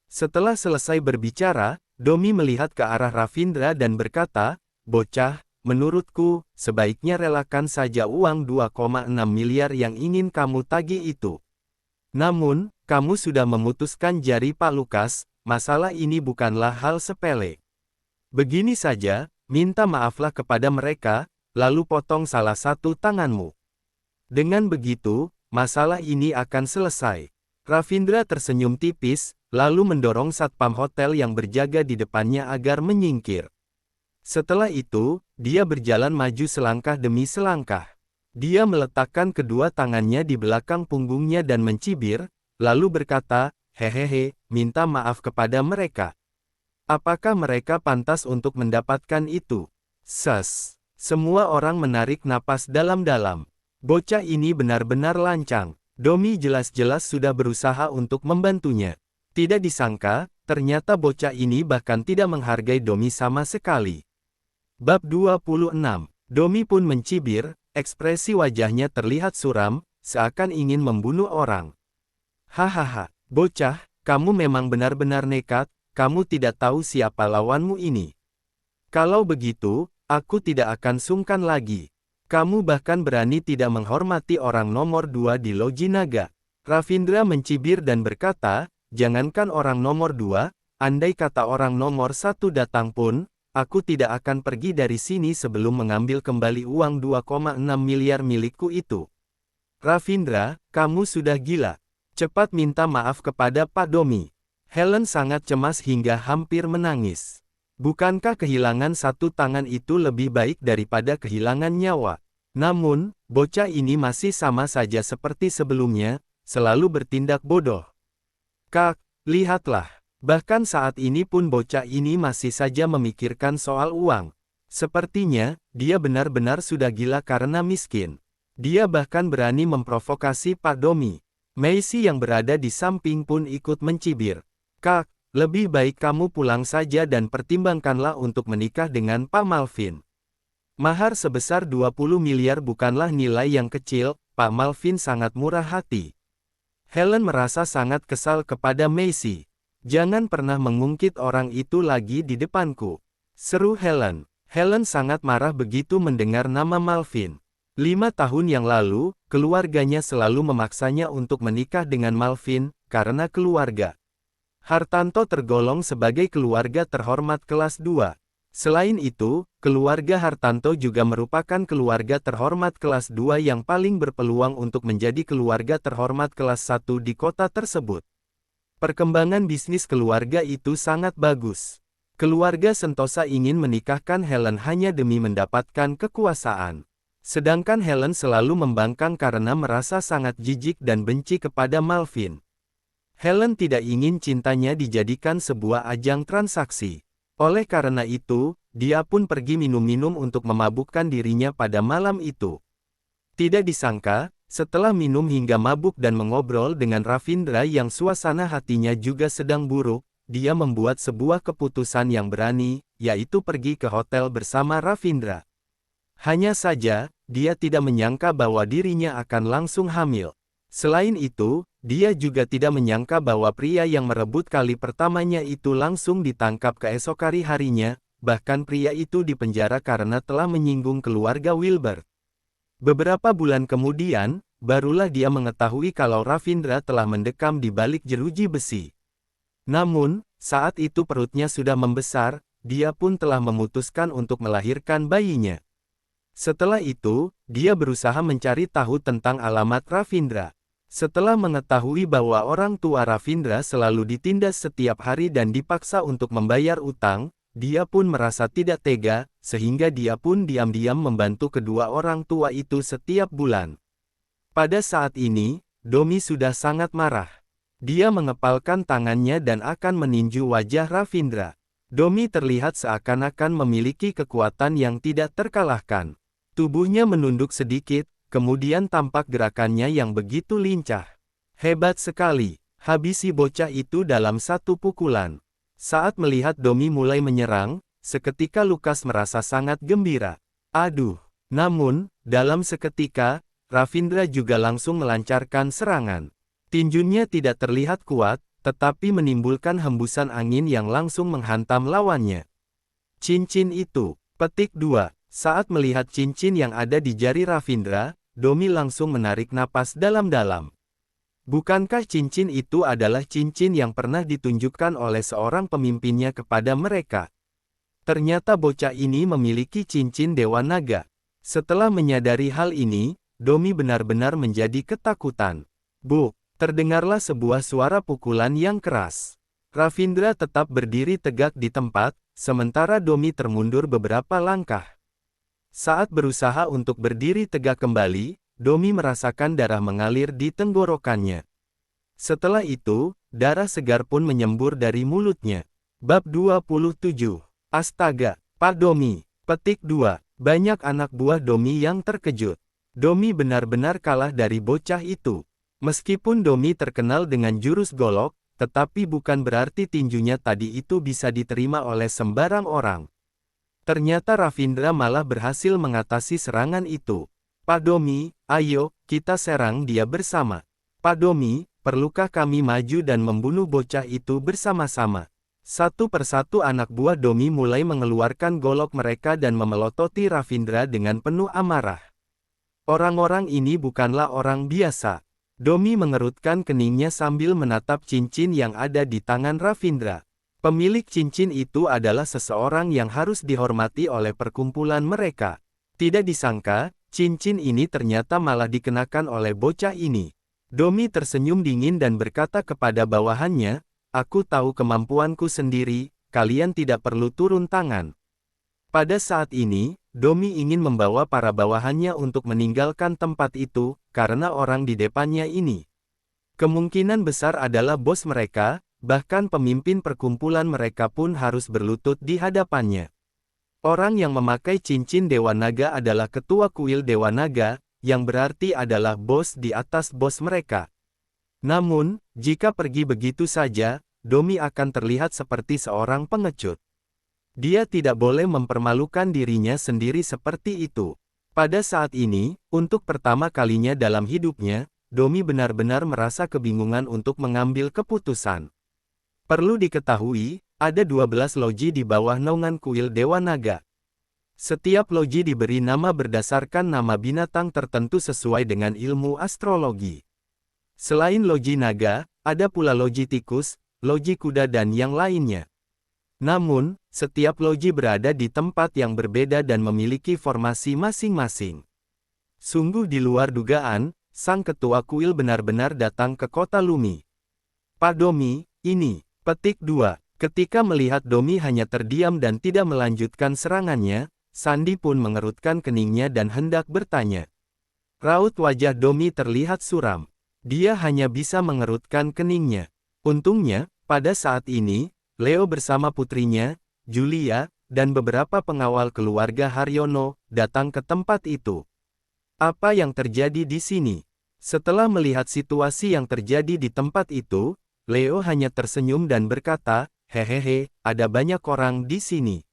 [SPEAKER 2] Setelah selesai berbicara, Domi melihat ke arah Ravindra dan berkata, bocah, menurutku, sebaiknya relakan saja uang 2,6 miliar yang ingin kamu tagih itu. Namun, kamu sudah memutuskan jari Pak Lukas, masalah ini bukanlah hal sepele. Begini saja, minta maaflah kepada mereka, lalu potong salah satu tanganmu. Dengan begitu, masalah ini akan selesai. Ravindra tersenyum tipis, lalu mendorong satpam hotel yang berjaga di depannya agar menyingkir. Setelah itu, dia berjalan maju selangkah demi selangkah. Dia meletakkan kedua tangannya di belakang punggungnya dan mencibir, lalu berkata, hehehe, minta maaf kepada mereka. Apakah mereka pantas untuk mendapatkan itu? Semua orang menarik napas dalam-dalam. Bocah ini benar-benar lancang. Domi jelas-jelas sudah berusaha untuk membantunya. Tidak disangka, ternyata bocah ini bahkan tidak menghargai Domi sama sekali. Bab 26. Domi pun mencibir, ekspresi wajahnya terlihat suram, seakan ingin membunuh orang. Hahaha, bocah, kamu memang benar-benar nekat, kamu tidak tahu siapa lawanmu ini. Kalau begitu, aku tidak akan sungkan lagi. Kamu bahkan berani tidak menghormati orang nomor 2 di Loji Naga. Ravindra mencibir dan berkata, jangankan orang nomor 2, andai kata orang nomor 1 datang pun, aku tidak akan pergi dari sini sebelum mengambil kembali uang 2,6 miliar milikku itu. Ravindra, kamu sudah gila. Cepat minta maaf kepada Pak Domi. Helen sangat cemas hingga hampir menangis. Bukankah kehilangan satu tangan itu lebih baik daripada kehilangan nyawa? Namun, bocah ini masih sama saja seperti sebelumnya, selalu bertindak bodoh. Kak, lihatlah. Bahkan saat ini pun bocah ini masih saja memikirkan soal uang. Sepertinya, dia benar-benar sudah gila karena miskin. Dia bahkan berani memprovokasi Pak Domi. Maisy yang berada di samping pun ikut mencibir. Kak, lebih baik kamu pulang saja dan pertimbangkanlah untuk menikah dengan Pak Malvin. Mahar sebesar 20 miliar bukanlah nilai yang kecil, Pak Malvin sangat murah hati. Helen merasa sangat kesal kepada Maisy. Jangan pernah mengungkit orang itu lagi di depanku. Seru Helen. Helen sangat marah begitu mendengar nama Malvin. 5 tahun yang lalu, keluarganya selalu memaksanya untuk menikah dengan Malvin, karena keluarga Hartanto tergolong sebagai keluarga terhormat kelas 2. Selain itu, keluarga Hartanto juga merupakan keluarga terhormat kelas 2 yang paling berpeluang untuk menjadi keluarga terhormat kelas 1 di kota tersebut. Perkembangan bisnis keluarga itu sangat bagus. Keluarga Sentosa ingin menikahkan Helen hanya demi mendapatkan kekuasaan. Sedangkan Helen selalu membangkang karena merasa sangat jijik dan benci kepada Malvin. Helen tidak ingin cintanya dijadikan sebuah ajang transaksi. Oleh karena itu, dia pun pergi minum-minum untuk memabukkan dirinya pada malam itu. Tidak disangka, setelah minum hingga mabuk dan mengobrol dengan Ravindra yang suasana hatinya juga sedang buruk, dia membuat sebuah keputusan yang berani, yaitu pergi ke hotel bersama Ravindra. Hanya saja, dia tidak menyangka bahwa dirinya akan langsung hamil. Selain itu, dia juga tidak menyangka bahwa pria yang merebut kali pertamanya itu langsung ditangkap keesokan harinya, bahkan pria itu dipenjara karena telah menyinggung keluarga Wilbert. Beberapa bulan kemudian, barulah dia mengetahui kalau Ravindra telah mendekam di balik jeruji besi. Namun, saat itu perutnya sudah membesar, dia pun telah memutuskan untuk melahirkan bayinya. Setelah itu, dia berusaha mencari tahu tentang alamat Ravindra. Setelah mengetahui bahwa orang tua Ravindra selalu ditindas setiap hari dan dipaksa untuk membayar utang, dia pun merasa tidak tega, sehingga dia pun diam-diam membantu kedua orang tua itu setiap bulan. Pada saat ini, Domi sudah sangat marah. Dia mengepalkan tangannya dan akan meninju wajah Ravindra. Domi terlihat seakan-akan memiliki kekuatan yang tidak terkalahkan. Tubuhnya menunduk sedikit, kemudian tampak gerakannya yang begitu lincah. Hebat sekali, habisi bocah itu dalam satu pukulan. Saat melihat Domi mulai menyerang, seketika Lukas merasa sangat gembira. Aduh, namun, dalam seketika, Ravindra juga langsung melancarkan serangan. Tinjunya tidak terlihat kuat, tetapi menimbulkan hembusan angin yang langsung menghantam lawannya. Cincin itu, petik 2. Saat melihat cincin yang ada di jari Ravindra, Domi langsung menarik napas dalam-dalam. Bukankah cincin itu adalah cincin yang pernah ditunjukkan oleh seorang pemimpinnya kepada mereka? Ternyata bocah ini memiliki cincin Dewa Naga. Setelah menyadari hal ini, Domi benar-benar menjadi ketakutan. Bu, terdengarlah sebuah suara pukulan yang keras. Ravindra tetap berdiri tegak di tempat, sementara Domi termundur beberapa langkah. Saat berusaha untuk berdiri tegak kembali, Domi merasakan darah mengalir di tenggorokannya. Setelah itu, darah segar pun menyembur dari mulutnya. Bab 27. Astaga, Pak Domi. Petik 2. Banyak anak buah Domi yang terkejut. Domi benar-benar kalah dari bocah itu. Meskipun Domi terkenal dengan jurus golok, tetapi bukan berarti tinjunya tadi itu bisa diterima oleh sembarang orang. Ternyata Ravindra malah berhasil mengatasi serangan itu. Pak Domi, ayo, kita serang dia bersama. Pak Domi, perlukah kami maju dan membunuh bocah itu bersama-sama? Satu persatu anak buah Domi mulai mengeluarkan golok mereka dan memelototi Ravindra dengan penuh amarah. Orang-orang ini bukanlah orang biasa. Domi mengerutkan keningnya sambil menatap cincin yang ada di tangan Ravindra. Pemilik cincin itu adalah seseorang yang harus dihormati oleh perkumpulan mereka. Tidak disangka, cincin ini ternyata malah dikenakan oleh bocah ini. Domi tersenyum dingin dan berkata kepada bawahannya, "Aku tahu kemampuanku sendiri, kalian tidak perlu turun tangan." Pada saat ini, Domi ingin membawa para bawahannya untuk meninggalkan tempat itu, karena orang di depannya ini kemungkinan besar adalah bos mereka, bahkan pemimpin perkumpulan mereka pun harus berlutut di hadapannya. Orang yang memakai cincin Dewa Naga adalah ketua kuil Dewa Naga, yang berarti adalah bos di atas bos mereka. Namun, jika pergi begitu saja, Domi akan terlihat seperti seorang pengecut. Dia tidak boleh mempermalukan dirinya sendiri seperti itu. Pada saat ini, untuk pertama kalinya dalam hidupnya, Domi benar-benar merasa kebingungan untuk mengambil keputusan. Perlu diketahui, ada 12 loji di bawah naungan kuil Dewa Naga. Setiap loji diberi nama berdasarkan nama binatang tertentu sesuai dengan ilmu astrologi. Selain loji naga, ada pula loji tikus, loji kuda dan yang lainnya. Namun, setiap loji berada di tempat yang berbeda dan memiliki formasi masing-masing. Sungguh di luar dugaan, sang ketua kuil benar-benar datang ke kota Lumi. "Pak Domi, ini." Petik 2. Ketika melihat Domi hanya terdiam dan tidak melanjutkan serangannya, Sandi pun mengerutkan keningnya dan hendak bertanya. Raut wajah Domi terlihat suram. Dia hanya bisa mengerutkan keningnya. Untungnya, pada saat ini, Leo bersama putrinya, Julia, dan beberapa pengawal keluarga Haryono, datang ke tempat itu. Apa yang terjadi di sini? Setelah melihat situasi yang terjadi di tempat itu, Leo hanya tersenyum dan berkata, "Hehehe, ada banyak orang di sini.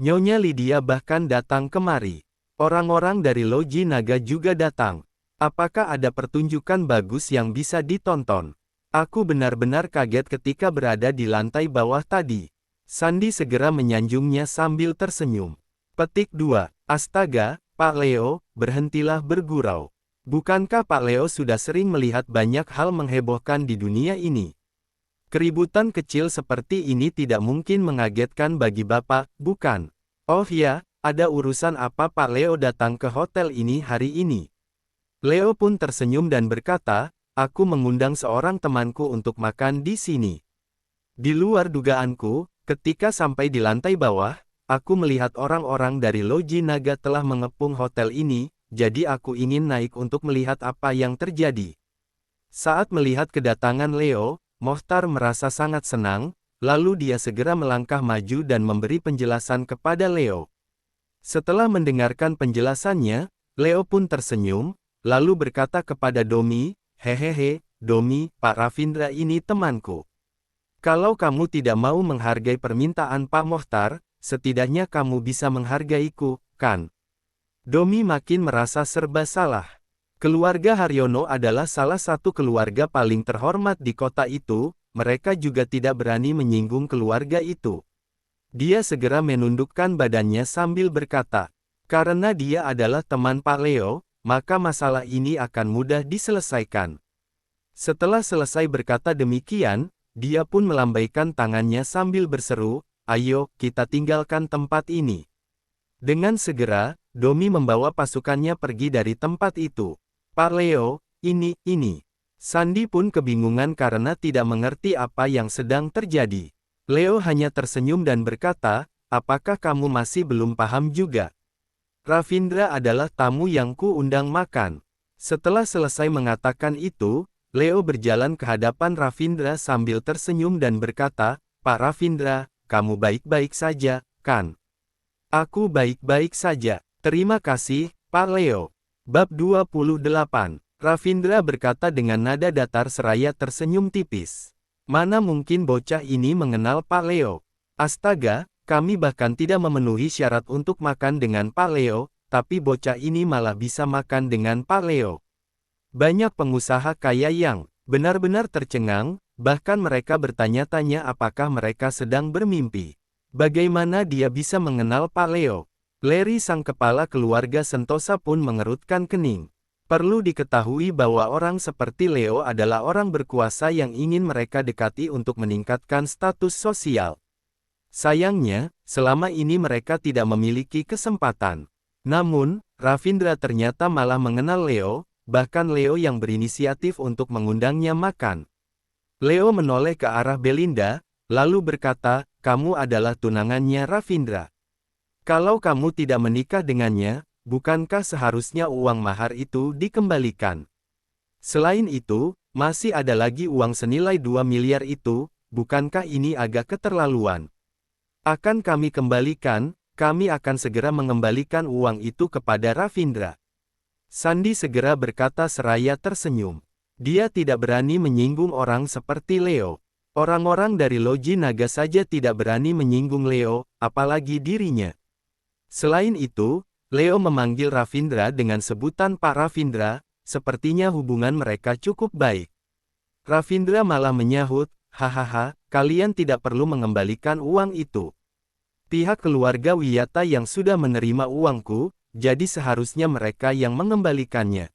[SPEAKER 2] Nyonya Lydia bahkan datang kemari. Orang-orang dari Loji Naga juga datang. Apakah ada pertunjukan bagus yang bisa ditonton? Aku benar-benar kaget ketika berada di lantai bawah tadi." Sandi segera menyanjungnya sambil tersenyum. Petik 2. Astaga, Pak Leo, berhentilah bergurau. Bukankah Pak Leo sudah sering melihat banyak hal menghebohkan di dunia ini? Keributan kecil seperti ini tidak mungkin mengagetkan bagi Bapak, bukan? Oh ya, ada urusan apa Pak Leo datang ke hotel ini hari ini? Leo pun tersenyum dan berkata, "Aku mengundang seorang temanku untuk makan di sini." Di luar dugaanku, ketika sampai di lantai bawah, aku melihat orang-orang dari Loji Naga telah mengepung hotel ini, jadi aku ingin naik untuk melihat apa yang terjadi. Saat melihat kedatangan Leo, Mohtar merasa sangat senang, lalu dia segera melangkah maju dan memberi penjelasan kepada Leo. Setelah mendengarkan penjelasannya, Leo pun tersenyum, lalu berkata kepada Domi, "Hehehe, Domi, Pak Ravindra ini temanku. Kalau kamu tidak mau menghargai permintaan Pak Mohtar, setidaknya kamu bisa menghargaiku, kan?" Domi makin merasa serba salah. Keluarga Haryono adalah salah satu keluarga paling terhormat di kota itu, mereka juga tidak berani menyinggung keluarga itu. Dia segera menundukkan badannya sambil berkata, "Karena dia adalah teman Pak Leo, maka masalah ini akan mudah diselesaikan." Setelah selesai berkata demikian, dia pun melambaikan tangannya sambil berseru, "Ayo, kita tinggalkan tempat ini." Dengan segera, Domi membawa pasukannya pergi dari tempat itu. "Pak Leo, ini. Sandi pun kebingungan karena tidak mengerti apa yang sedang terjadi. Leo hanya tersenyum dan berkata, "Apakah kamu masih belum paham juga? Ravindra adalah tamu yang kuundang makan." Setelah selesai mengatakan itu, Leo berjalan ke hadapan Ravindra sambil tersenyum dan berkata, "Pak Ravindra, kamu baik-baik saja, kan?" "Aku baik-baik saja. Terima kasih, Pak Leo." Bab 28. Ravindra berkata dengan nada datar seraya tersenyum tipis. "Mana mungkin bocah ini mengenal Pak Leo? Astaga, kami bahkan tidak memenuhi syarat untuk makan dengan Pak Leo, tapi bocah ini malah bisa makan dengan Pak Leo." Banyak pengusaha kaya yang benar-benar tercengang, bahkan mereka bertanya-tanya apakah mereka sedang bermimpi. Bagaimana dia bisa mengenal Pak Leo? Larry sang kepala keluarga Sentosa pun mengerutkan kening. Perlu diketahui bahwa orang seperti Leo adalah orang berkuasa yang ingin mereka dekati untuk meningkatkan status sosial. Sayangnya, selama ini mereka tidak memiliki kesempatan. Namun, Ravindra ternyata malah mengenal Leo, bahkan Leo yang berinisiatif untuk mengundangnya makan. Leo menoleh ke arah Belinda, lalu berkata, "Kamu adalah tunangannya Ravindra. Kalau kamu tidak menikah dengannya, bukankah seharusnya uang mahar itu dikembalikan? Selain itu, masih ada lagi uang senilai 2 miliar itu, bukankah ini agak keterlaluan? Akan kami kembalikan, kami akan segera mengembalikan uang itu kepada Ravindra." Sandi segera berkata seraya tersenyum. Dia tidak berani menyinggung orang seperti Leo. Orang-orang dari Loji Naga saja tidak berani menyinggung Leo, apalagi dirinya. Selain itu, Leo memanggil Ravindra dengan sebutan Pak Ravindra, sepertinya hubungan mereka cukup baik. Ravindra malah menyahut, "Hahaha, kalian tidak perlu mengembalikan uang itu. Pihak keluarga Wiyata yang sudah menerima uangku, jadi seharusnya mereka yang mengembalikannya."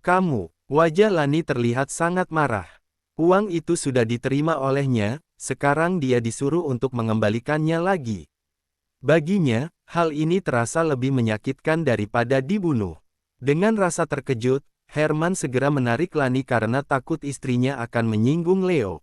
[SPEAKER 2] "Kamu," wajah Lani terlihat sangat marah. "Uang itu sudah diterima olehnya, sekarang dia disuruh untuk mengembalikannya lagi." Baginya, hal ini terasa lebih menyakitkan daripada dibunuh. Dengan rasa terkejut, Herman segera menarik Lani karena takut istrinya akan menyinggung Leo.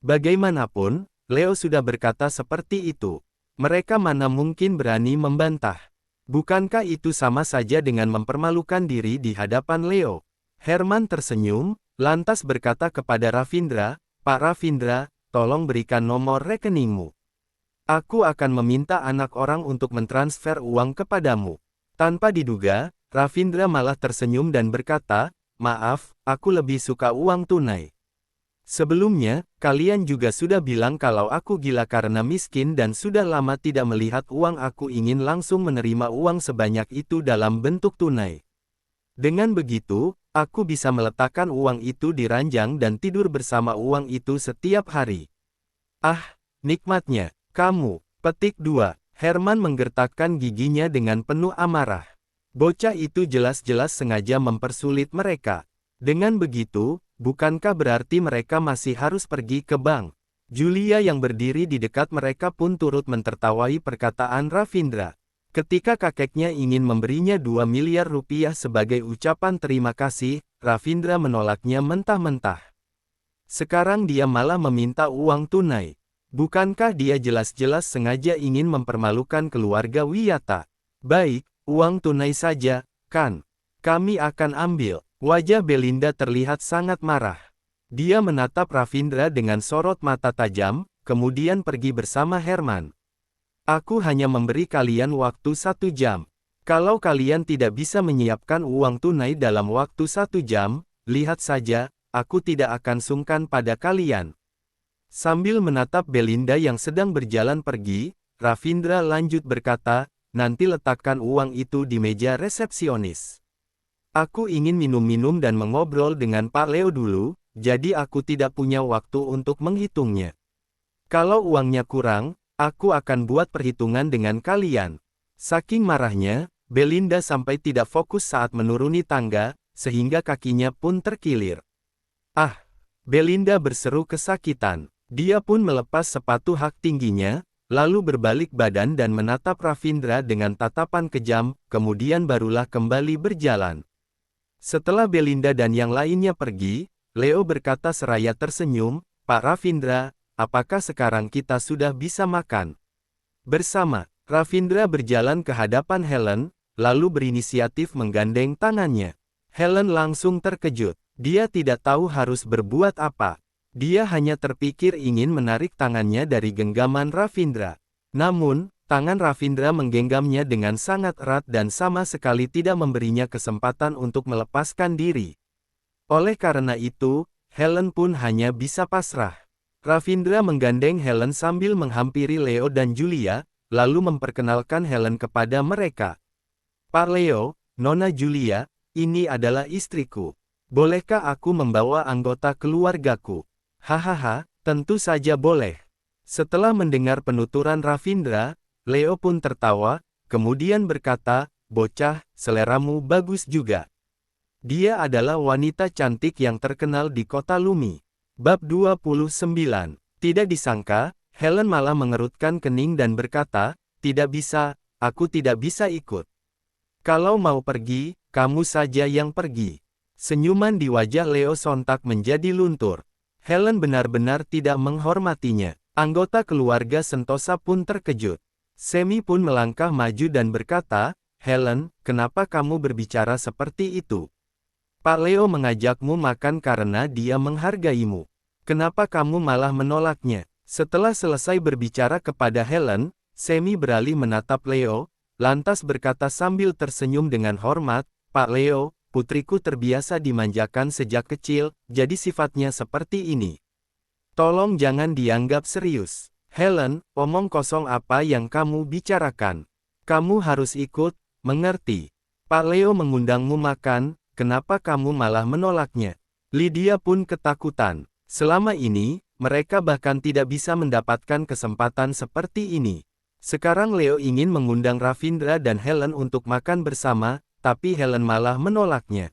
[SPEAKER 2] Bagaimanapun, Leo sudah berkata seperti itu. Mereka mana mungkin berani membantah. Bukankah itu sama saja dengan mempermalukan diri di hadapan Leo? Herman tersenyum, lantas berkata kepada Ravindra, "Pak Ravindra, tolong berikan nomor rekeningmu. Aku akan meminta anak orang untuk mentransfer uang kepadamu." Tanpa diduga, Ravindra malah tersenyum dan berkata, "Maaf, aku lebih suka uang tunai. Sebelumnya, kalian juga sudah bilang kalau aku gila karena miskin dan sudah lama tidak melihat uang. Aku ingin langsung menerima uang sebanyak itu dalam bentuk tunai. Dengan begitu, aku bisa meletakkan uang itu di ranjang dan tidur bersama uang itu setiap hari. Ah, nikmatnya. Kamu." Petik 2. Herman menggertakkan giginya dengan penuh amarah. Bocah itu jelas-jelas sengaja mempersulit mereka. Dengan begitu, bukankah berarti mereka masih harus pergi ke bank? Julia yang berdiri di dekat mereka pun turut mentertawai perkataan Ravindra. Ketika kakeknya ingin memberinya 2 miliar rupiah sebagai ucapan terima kasih, Ravindra menolaknya mentah-mentah. Sekarang dia malah meminta uang tunai. Bukankah dia jelas-jelas sengaja ingin mempermalukan keluarga Wiyata? "Baik, uang tunai saja, kan? Kami akan ambil." Wajah Belinda terlihat sangat marah. Dia menatap Ravindra dengan sorot mata tajam, kemudian pergi bersama Herman. "Aku hanya memberi kalian waktu 1 jam. Kalau kalian tidak bisa menyiapkan uang tunai dalam waktu 1 jam, lihat saja, aku tidak akan sungkan pada kalian." Sambil menatap Belinda yang sedang berjalan pergi, Ravindra lanjut berkata, "Nanti letakkan uang itu di meja resepsionis. Aku ingin minum-minum dan mengobrol dengan Pak Leo dulu, jadi aku tidak punya waktu untuk menghitungnya. Kalau uangnya kurang, aku akan buat perhitungan dengan kalian." Saking marahnya, Belinda sampai tidak fokus saat menuruni tangga, sehingga kakinya pun terkilir. "Ah!" Belinda berseru kesakitan. Dia pun melepas sepatu hak tingginya, lalu berbalik badan dan menatap Ravindra dengan tatapan kejam, kemudian barulah kembali berjalan. Setelah Belinda dan yang lainnya pergi, Leo berkata seraya tersenyum, "Pak Ravindra, apakah sekarang kita sudah bisa makan bersama?" Ravindra berjalan ke hadapan Helen, lalu berinisiatif menggandeng tangannya. Helen langsung terkejut. Dia tidak tahu harus berbuat apa. Dia hanya terpikir ingin menarik tangannya dari genggaman Ravindra. Namun, tangan Ravindra menggenggamnya dengan sangat erat dan sama sekali tidak memberinya kesempatan untuk melepaskan diri. Oleh karena itu, Helen pun hanya bisa pasrah. Ravindra menggandeng Helen sambil menghampiri Leo dan Julia, lalu memperkenalkan Helen kepada mereka. "Pak Leo, Nona Julia, ini adalah istriku. Bolehkah aku membawa anggota keluargaku?" "Hahaha, tentu saja boleh." Setelah mendengar penuturan Ravindra, Leo pun tertawa, kemudian berkata, "Bocah, seleramu bagus juga." Dia adalah wanita cantik yang terkenal di kota Lumi. Bab 29. Tidak disangka, Helen malah mengerutkan kening dan berkata, "Tidak bisa, aku tidak bisa ikut. Kalau mau pergi, kamu saja yang pergi." Senyuman di wajah Leo sontak menjadi luntur. Helen benar-benar tidak menghormatinya. Anggota keluarga Sentosa pun terkejut. Semi pun melangkah maju dan berkata, "Helen, kenapa kamu berbicara seperti itu? Pak Leo mengajakmu makan karena dia menghargaimu. Kenapa kamu malah menolaknya?" Setelah selesai berbicara kepada Helen, Semi beralih menatap Leo, lantas berkata sambil tersenyum dengan hormat, "Pak Leo, putriku terbiasa dimanjakan sejak kecil, jadi sifatnya seperti ini. Tolong jangan dianggap serius." "Helen, omong kosong apa yang kamu bicarakan? Kamu harus ikut, mengerti? Pak Leo mengundangmu makan, kenapa kamu malah menolaknya?" Lydia pun ketakutan. Selama ini, mereka bahkan tidak bisa mendapatkan kesempatan seperti ini. Sekarang Leo ingin mengundang Ravindra dan Helen untuk makan bersama, tapi Helen malah menolaknya.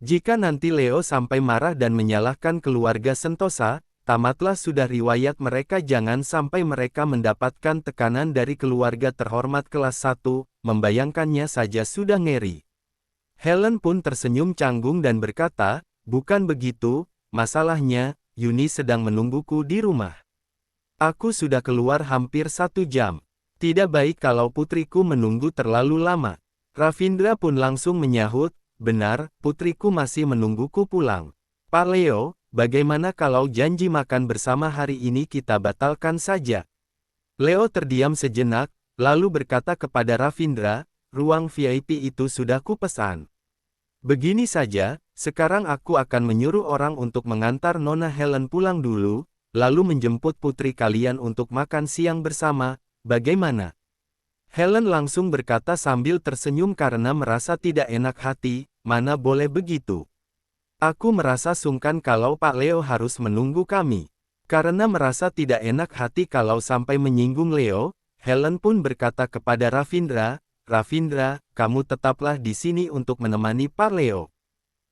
[SPEAKER 2] Jika nanti Leo sampai marah dan menyalahkan keluarga Sentosa, tamatlah sudah riwayat mereka. Jangan sampai mereka mendapatkan tekanan dari keluarga terhormat kelas 1, membayangkannya saja sudah ngeri. Helen pun tersenyum canggung dan berkata, "Bukan begitu, masalahnya, Yuni sedang menungguku di rumah. Aku sudah keluar hampir 1 jam. Tidak baik kalau putriku menunggu terlalu lama." Ravindra pun langsung menyahut, "Benar, putriku masih menungguku pulang. Pak Leo, bagaimana kalau janji makan bersama hari ini kita batalkan saja?" Leo terdiam sejenak, lalu berkata kepada Ravindra, "Ruang VIP itu sudah kupesan. Begini saja, sekarang aku akan menyuruh orang untuk mengantar Nona Helen pulang dulu, lalu menjemput putri kalian untuk makan siang bersama, bagaimana?" Helen langsung berkata sambil tersenyum karena merasa tidak enak hati, "Mana boleh begitu. Aku merasa sungkan kalau Pak Leo harus menunggu kami." Karena merasa tidak enak hati kalau sampai menyinggung Leo, Helen pun berkata kepada Ravindra, "Ravindra, kamu tetaplah di sini untuk menemani Pak Leo.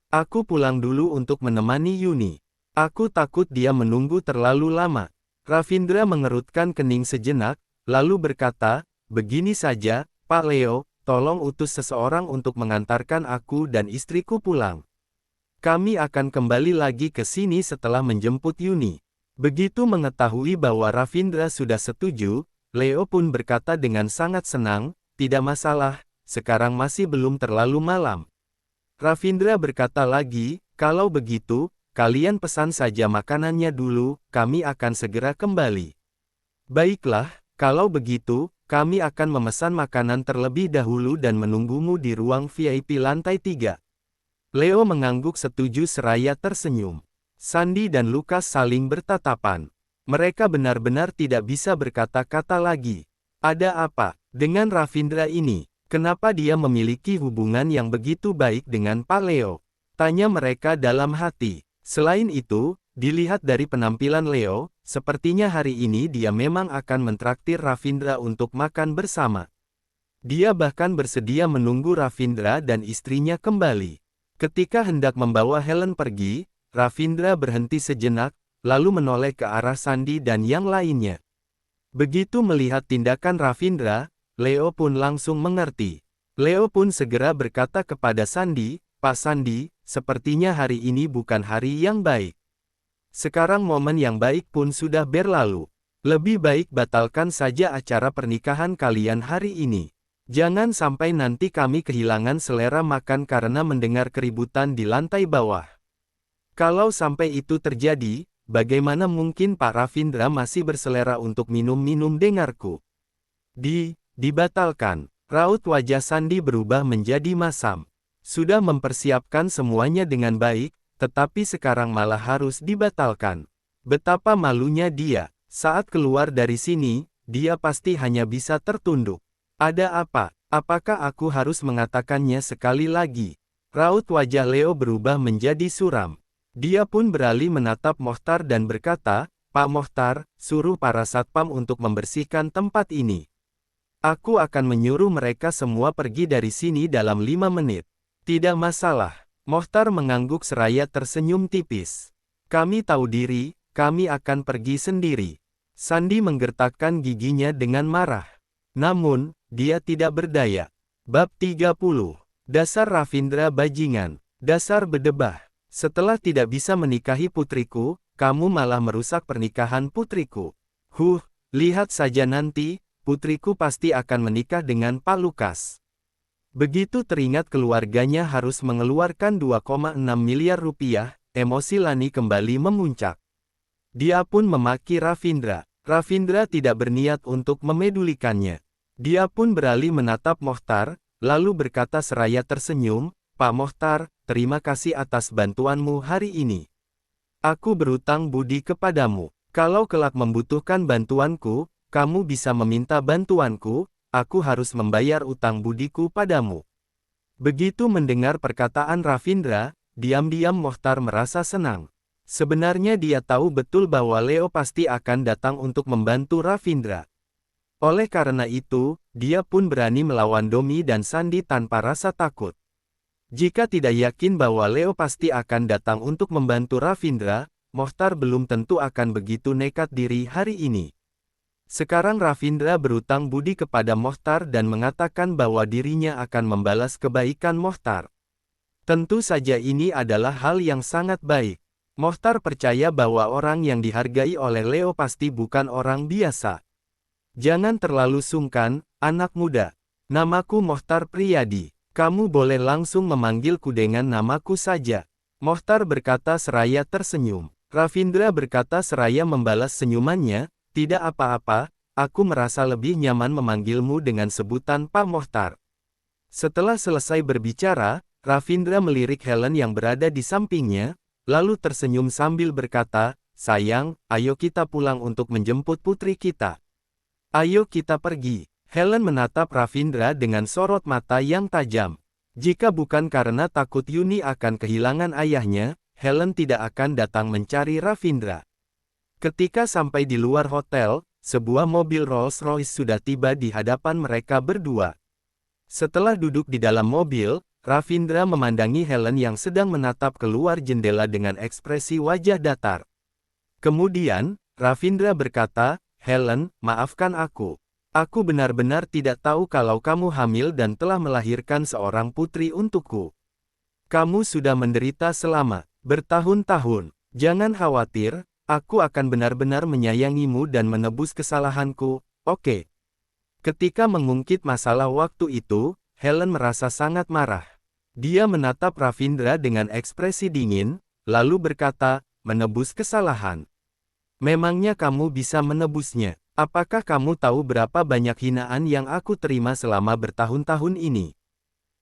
[SPEAKER 2] Aku pulang dulu untuk menemani Yuni. Aku takut dia menunggu terlalu lama." Ravindra mengerutkan kening sejenak, lalu berkata, "Begini saja, Pak Leo, tolong utus seseorang untuk mengantarkan aku dan istriku pulang. Kami akan kembali lagi ke sini setelah menjemput Yuni." Begitu mengetahui bahwa Ravindra sudah setuju, Leo pun berkata dengan sangat senang, "Tidak masalah, sekarang masih belum terlalu malam." Ravindra berkata lagi, "Kalau begitu, kalian pesan saja makanannya dulu, kami akan segera kembali." "Baiklah, kalau begitu, kami akan memesan makanan terlebih dahulu dan menunggumu di ruang VIP lantai 3. Leo mengangguk setuju seraya tersenyum. Sandy dan Lukas saling bertatapan. Mereka benar-benar tidak bisa berkata-kata lagi. Ada apa dengan Ravindra ini? Kenapa dia memiliki hubungan yang begitu baik dengan Pak Leo? Tanya mereka dalam hati. Selain itu, dilihat dari penampilan Leo, sepertinya hari ini dia memang akan mentraktir Ravindra untuk makan bersama. Dia bahkan bersedia menunggu Ravindra dan istrinya kembali. Ketika hendak membawa Helen pergi, Ravindra berhenti sejenak, lalu menoleh ke arah Sandy dan yang lainnya. Begitu melihat tindakan Ravindra, Leo pun langsung mengerti. Leo pun segera berkata kepada Sandy, "Pak Sandy, sepertinya hari ini bukan hari yang baik. Sekarang momen yang baik pun sudah berlalu. Lebih baik batalkan saja acara pernikahan kalian hari ini. Jangan sampai nanti kami kehilangan selera makan karena mendengar keributan di lantai bawah. Kalau sampai itu terjadi, bagaimana mungkin Pak Ravindra masih berselera untuk minum-minum dengarku?" Dibatalkan." Raut wajah Sandy berubah menjadi masam. Sudah mempersiapkan semuanya dengan baik, tetapi sekarang malah harus dibatalkan. Betapa malunya dia. Saat keluar dari sini, dia pasti hanya bisa tertunduk. "Ada apa? Apakah aku harus mengatakannya sekali lagi?" Raut wajah Leo berubah menjadi suram. Dia pun beralih menatap Mohtar dan berkata, "Pak Mohtar, suruh para satpam untuk membersihkan tempat ini." Aku akan menyuruh mereka semua pergi dari sini dalam 5 menit. Tidak masalah. Mohtar mengangguk seraya tersenyum tipis. Kami tahu diri, kami akan pergi sendiri. Sandi menggertakkan giginya dengan marah. Namun, dia tidak berdaya. Bab 30. Dasar Ravindra bajingan. Dasar bedebah. Setelah tidak bisa menikahi putriku, kamu malah merusak pernikahan putriku. Lihat saja nanti, putriku pasti akan menikah dengan Pak Lukas. Begitu teringat keluarganya harus mengeluarkan 2,6 miliar rupiah, emosi Lani kembali memuncak. Dia pun memaki Ravindra. Ravindra tidak berniat untuk memedulikannya. Dia pun beralih menatap Mohtar, lalu berkata seraya tersenyum, Pak Mohtar, terima kasih atas bantuanmu hari ini. Aku berutang budi kepadamu. Kalau kelak membutuhkan bantuanku, kamu bisa meminta bantuanku, aku harus membayar utang budiku padamu. Begitu mendengar perkataan Ravindra, diam-diam Mohtar merasa senang. Sebenarnya dia tahu betul bahwa Leo pasti akan datang untuk membantu Ravindra. Oleh karena itu, dia pun berani melawan Domi dan Sandi tanpa rasa takut. Jika tidak yakin bahwa Leo pasti akan datang untuk membantu Ravindra, Mohtar belum tentu akan begitu nekat diri hari ini. Sekarang Ravindra berutang budi kepada Mohtar dan mengatakan bahwa dirinya akan membalas kebaikan Mohtar. Tentu saja ini adalah hal yang sangat baik. Mohtar percaya bahwa orang yang dihargai oleh Leo pasti bukan orang biasa. Jangan terlalu sungkan, anak muda. Namaku Mohtar Priyadi. Kamu boleh langsung memanggilku dengan namaku saja. Mohtar berkata seraya tersenyum. Ravindra berkata seraya membalas senyumannya, tidak apa-apa, aku merasa lebih nyaman memanggilmu dengan sebutan Pak Mohtar. Setelah selesai berbicara, Ravindra melirik Helen yang berada di sampingnya, lalu tersenyum sambil berkata, sayang, ayo kita pulang untuk menjemput putri kita. Ayo kita pergi. Helen menatap Ravindra dengan sorot mata yang tajam. Jika bukan karena takut Yuni akan kehilangan ayahnya, Helen tidak akan datang mencari Ravindra. Ketika sampai di luar hotel, sebuah mobil Rolls-Royce sudah tiba di hadapan mereka berdua. Setelah duduk di dalam mobil, Ravindra memandangi Helen yang sedang menatap keluar jendela dengan ekspresi wajah datar. Kemudian, Ravindra berkata, Helen, maafkan aku. Aku benar-benar tidak tahu kalau kamu hamil dan telah melahirkan seorang putri untukku. Kamu sudah menderita selama bertahun-tahun. Jangan khawatir, aku akan benar-benar menyayangimu dan menebus kesalahanku, oke? Ketika mengungkit masalah waktu itu, Helen merasa sangat marah. Dia menatap Ravindra dengan ekspresi dingin, lalu berkata, menebus kesalahan. Memangnya kamu bisa menebusnya? Apakah kamu tahu berapa banyak hinaan yang aku terima selama bertahun-tahun ini?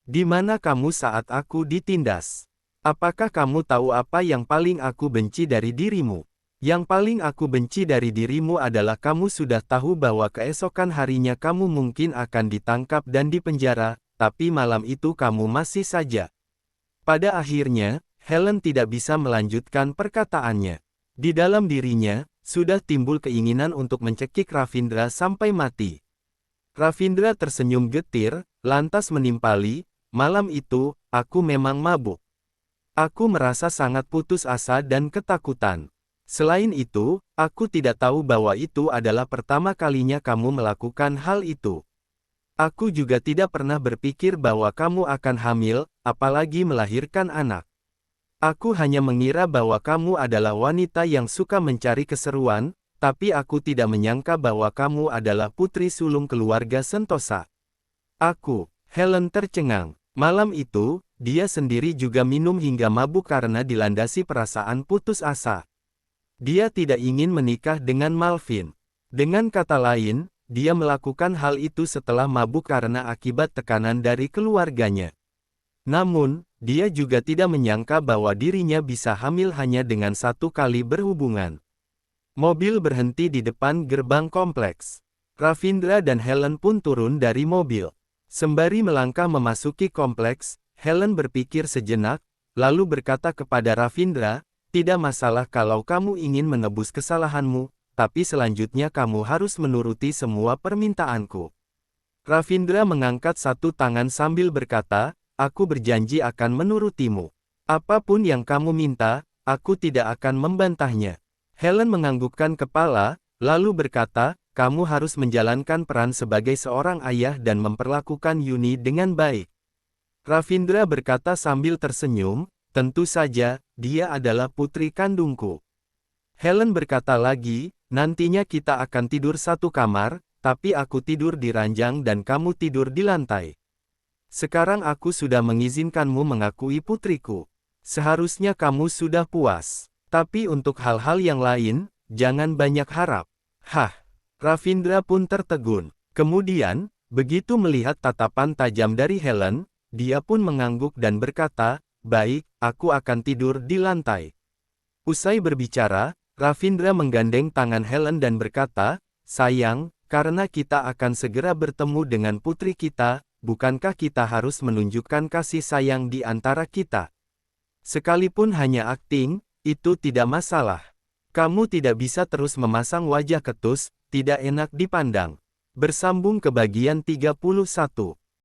[SPEAKER 2] Di mana kamu saat aku ditindas? Apakah kamu tahu apa yang paling aku benci dari dirimu? Yang paling aku benci dari dirimu adalah kamu sudah tahu bahwa keesokan harinya kamu mungkin akan ditangkap dan dipenjara, tapi malam itu kamu masih saja. Pada akhirnya, Helen tidak bisa melanjutkan perkataannya. Di dalam dirinya, sudah timbul keinginan untuk mencekik Ravindra sampai mati. Ravindra tersenyum getir, lantas menimpali, malam itu, aku memang mabuk. Aku merasa sangat putus asa dan ketakutan. Selain itu, aku tidak tahu bahwa itu adalah pertama kalinya kamu melakukan hal itu. Aku juga tidak pernah berpikir bahwa kamu akan hamil, apalagi melahirkan anak. Aku hanya mengira bahwa kamu adalah wanita yang suka mencari keseruan, tapi aku tidak menyangka bahwa kamu adalah putri sulung keluarga Sentosa. Helen tercengang. Malam itu, dia sendiri juga minum hingga mabuk karena dilandasi perasaan putus asa. Dia tidak ingin menikah dengan Malvin. Dengan kata lain, dia melakukan hal itu setelah mabuk karena akibat tekanan dari keluarganya. Namun, dia juga tidak menyangka bahwa dirinya bisa hamil hanya dengan satu kali berhubungan. Mobil berhenti di depan gerbang kompleks. Ravindra dan Helen pun turun dari mobil. Sembari melangkah memasuki kompleks, Helen berpikir sejenak, lalu berkata kepada Ravindra, tidak masalah kalau kamu ingin menebus kesalahanmu, tapi selanjutnya kamu harus menuruti semua permintaanku. Ravindra mengangkat satu tangan sambil berkata, aku berjanji akan menurutimu. Apapun yang kamu minta, aku tidak akan membantahnya. Helen menganggukkan kepala, lalu berkata, kamu harus menjalankan peran sebagai seorang ayah dan memperlakukan Yuni dengan baik. Ravindra berkata sambil tersenyum, tentu saja, dia adalah putri kandungku. Helen berkata lagi, nantinya kita akan tidur satu kamar, tapi aku tidur di ranjang dan kamu tidur di lantai. Sekarang aku sudah mengizinkanmu mengakui putriku. Seharusnya kamu sudah puas. Tapi untuk hal-hal yang lain, jangan banyak harap. Hah, Ravindra pun tertegun. Kemudian, begitu melihat tatapan tajam dari Helen, dia pun mengangguk dan berkata, baik, aku akan tidur di lantai. Usai berbicara, Ravindra menggandeng tangan Helen dan berkata, sayang, karena kita akan segera bertemu dengan putri kita, bukankah kita harus menunjukkan kasih sayang di antara kita? Sekalipun hanya akting, itu tidak masalah. Kamu tidak bisa terus memasang wajah ketus, tidak enak dipandang. Bersambung ke bagian 31.